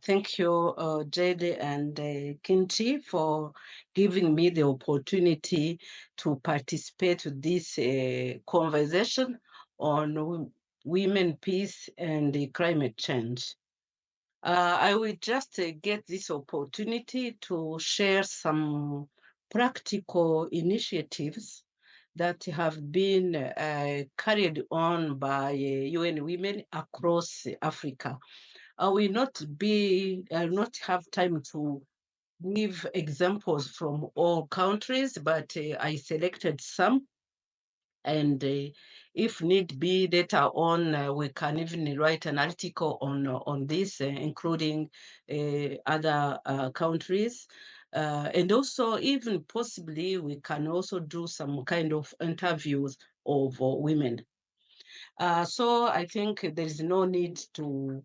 Thank you, Jade and Kinchi, for giving me the opportunity to participate in this conversation on women, peace, and climate change. I will just get this opportunity to share some practical initiatives that have been carried on by UN Women across Africa. I will not have time to give examples from all countries, but I selected some. And if need be, later on, we can even write an article on this, including other countries. And also, even possibly, we can also do some kind of interviews of women. So I think there is no need to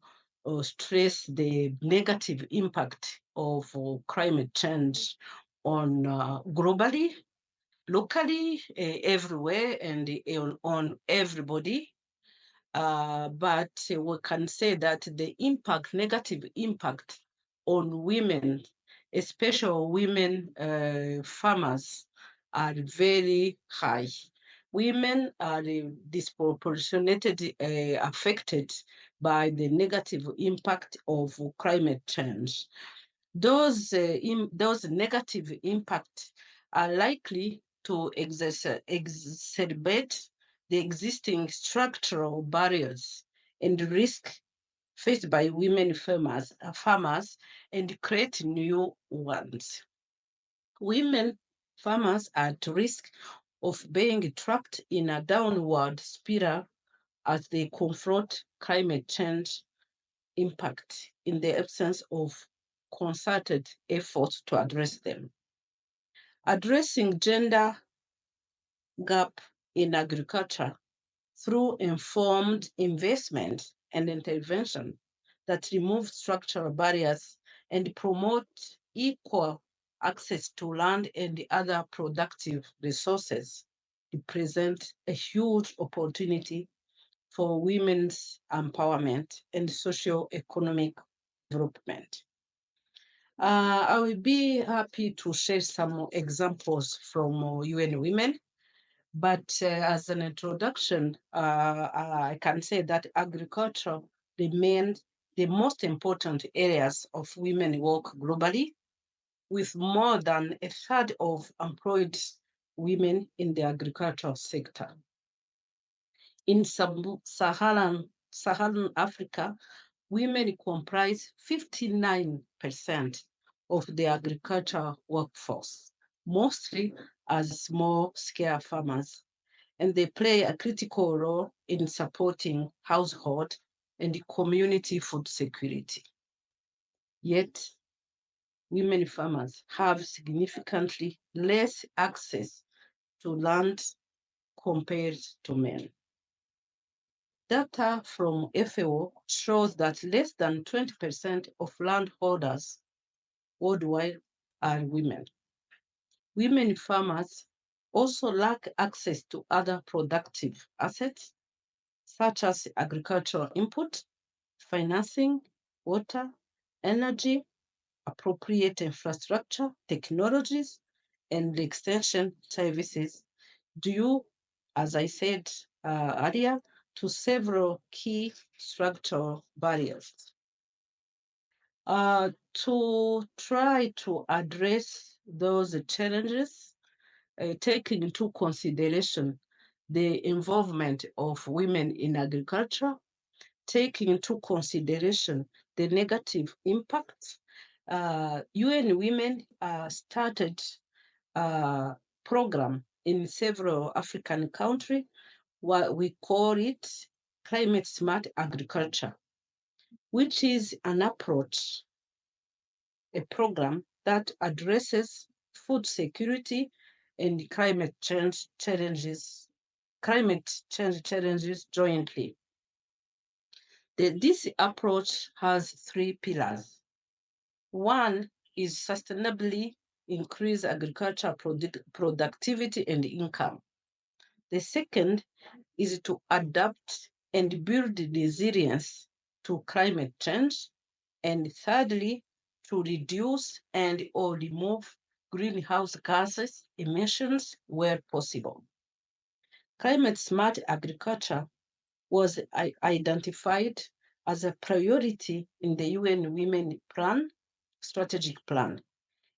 stress the negative impact of climate change on globally, locally, everywhere, and on everybody. But we can say that the negative impact on women, especially women farmers, are very high. Women are disproportionately affected by the negative impact of climate change. Those negative impacts are likely to exacerbate the existing structural barriers and risk faced by women farmers and create new ones. Women farmers are at risk of being trapped in a downward spiral as they confront climate change impact in the absence of concerted efforts to address them. Addressing gender gap in agriculture through informed investment and intervention that remove structural barriers and promote equal access to land and other productive resources represent a huge opportunity for women's empowerment and socio-economic development. I will be happy to share some examples from UN Women, but as an introduction, I can say that agriculture remains the most important areas of women work globally, with more than a third of employed women in the agricultural sector. In Saharan Africa, women comprise 59% of the agricultural workforce, mostly as small-scale farmers, and they play a critical role in supporting household and community food security. Yet, women farmers have significantly less access to land compared to men. Data from FAO shows that less than 20% of landholders worldwide are women. Women farmers also lack access to other productive assets, such as agricultural input, financing, water, energy, appropriate infrastructure, technologies, and extension services due, as I said earlier, to several key structural barriers. To try to address those challenges, taking into consideration the involvement of women in agriculture, taking into consideration the negative impacts, UN Women started a program in several African countries. What we call it climate smart agriculture, which is an approach, a program that addresses food security and climate change challenges jointly. This approach has three pillars. One is sustainably increase agricultural productivity and income. The second is to adapt and build resilience to climate change. And thirdly, to reduce and or remove greenhouse gases emissions where possible. Climate smart agriculture was identified as a priority in the UN Women Plan, strategic plan.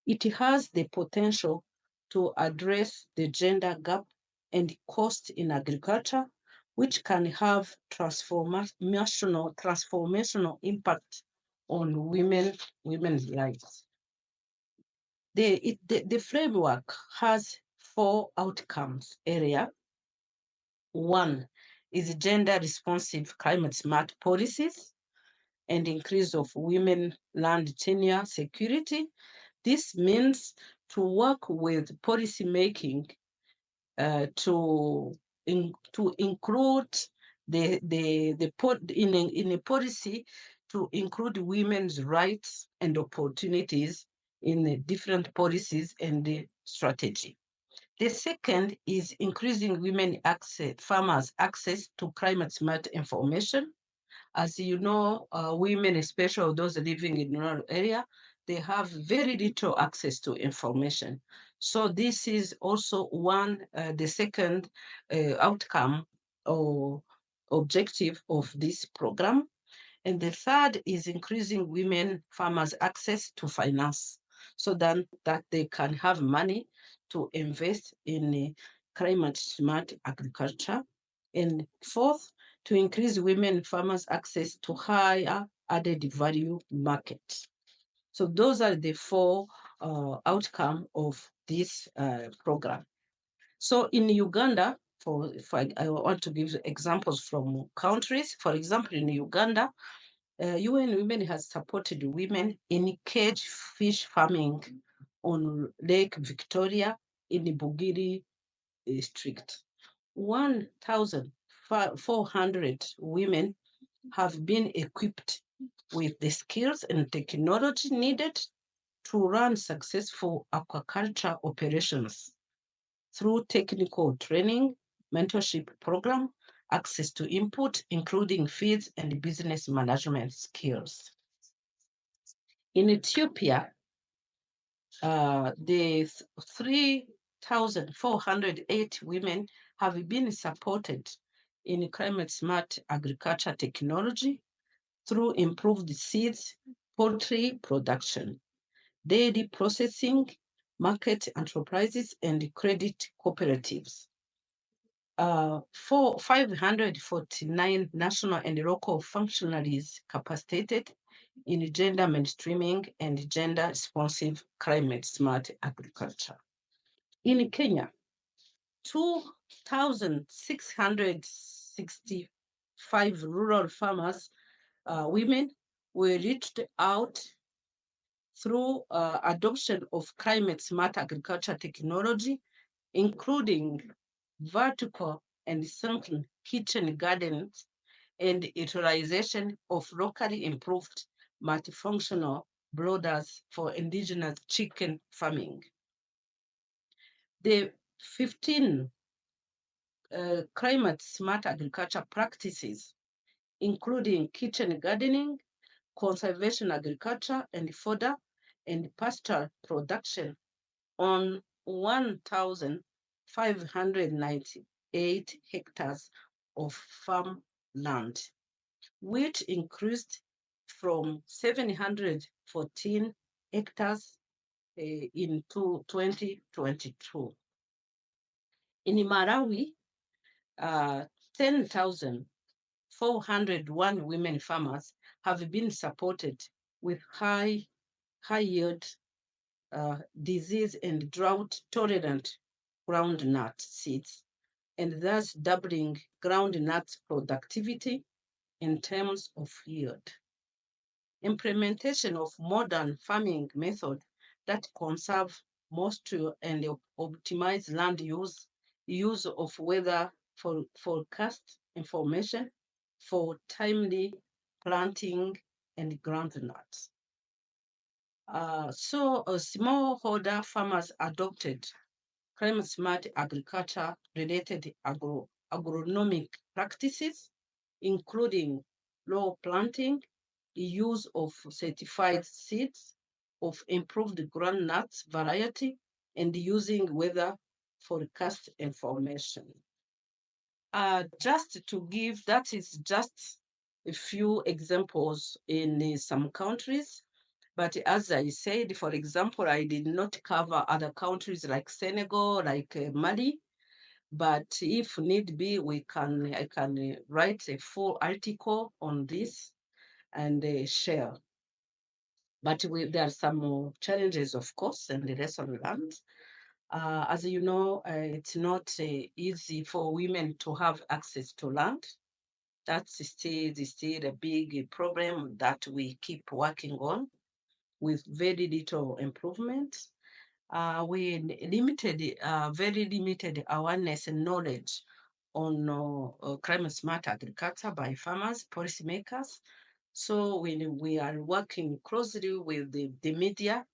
It has the potential to address the gender gap and cost in agriculture, which can have transformational impact on women's lives. The framework has 4 outcomes area. One is gender responsive climate smart policies and increase of women land tenure security. This means to work with policy making to include in a policy to include women's rights and opportunities in the different policies and the strategy. The second is increasing farmers' access to climate smart information. As you know, women, especially those living in rural area, they have very little access to information. So this is also the second outcome or objective of this program. And the third is increasing women farmers' access to finance so that they can have money to invest in climate smart agriculture. And fourth, to increase women farmers' access to higher added value markets. So those are the 4 outcomes of this program. So in Uganda, I want to give examples from countries. For example, in Uganda, UN Women has supported women in cage fish farming on Lake Victoria in the Bugiri district. 1,400 women have been equipped with the skills and technology needed to run successful aquaculture operations through technical training, mentorship program, access to input, including feeds and business management skills. In Ethiopia, the 3,408 women have been supported in climate smart agriculture technology through improved seeds, poultry production, dairy processing, market enterprises, and credit cooperatives. 549 national and local functionaries capacitated in gender mainstreaming and gender responsive climate smart agriculture. In Kenya, 2,665 rural farmers, women, were reached out through adoption of climate smart agriculture technology, including vertical and sunken kitchen gardens and utilization of locally improved multifunctional brooders for indigenous chicken farming. The 15 climate smart agriculture practices, including kitchen gardening, conservation agriculture, and fodder and pasture production on 1,598 hectares of farm land, which increased from 714 hectares in 2022. In Malawi, 10,401 women farmers have been supported with high yield disease and drought tolerant groundnut seeds, and thus doubling groundnut productivity in terms of yield. Implementation of modern farming methods that conserve moisture and optimize land use of weather forecast information for timely planting and groundnuts. So smallholder farmers adopted climate smart agriculture related agronomic practices, including low planting, use of certified seeds, of improved groundnut variety, and using weather forecast information. Just to give, that is just a few examples in some countries. But as I said, for example, I did not cover other countries like Senegal, like Mali. But if need be, I can write a full article on this and share. But there are some challenges, of course, and the lesson learned. As you know, it's not easy for women to have access to land. That's still a big problem that we keep working on with very little improvement. We limited, very limited awareness and knowledge on climate smart agriculture by farmers, policymakers. So we are working closely with the media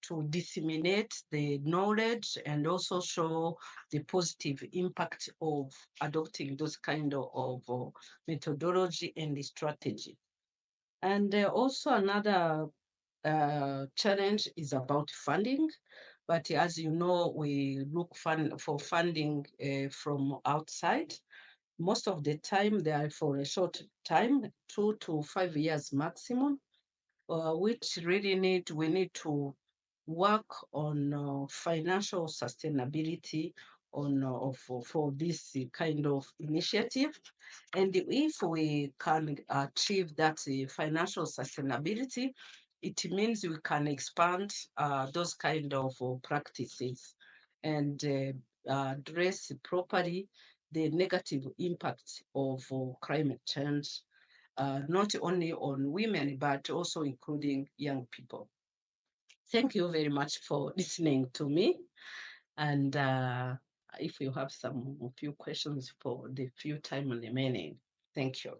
to disseminate the knowledge and also show the positive impact of adopting those kind of methodology and strategy. And also another challenge is about funding. But as you know, we look for funding from outside. Most of the time, they are for a short time, 2 to 5 years maximum, which we need to work on financial sustainability for this kind of initiative. And if we can achieve that financial sustainability, it means we can expand those kind of practices and address properly the negative impact of climate change, not only on women, but also including young people. Thank you very much for listening to me. And if you have some few questions for the few time remaining, thank you.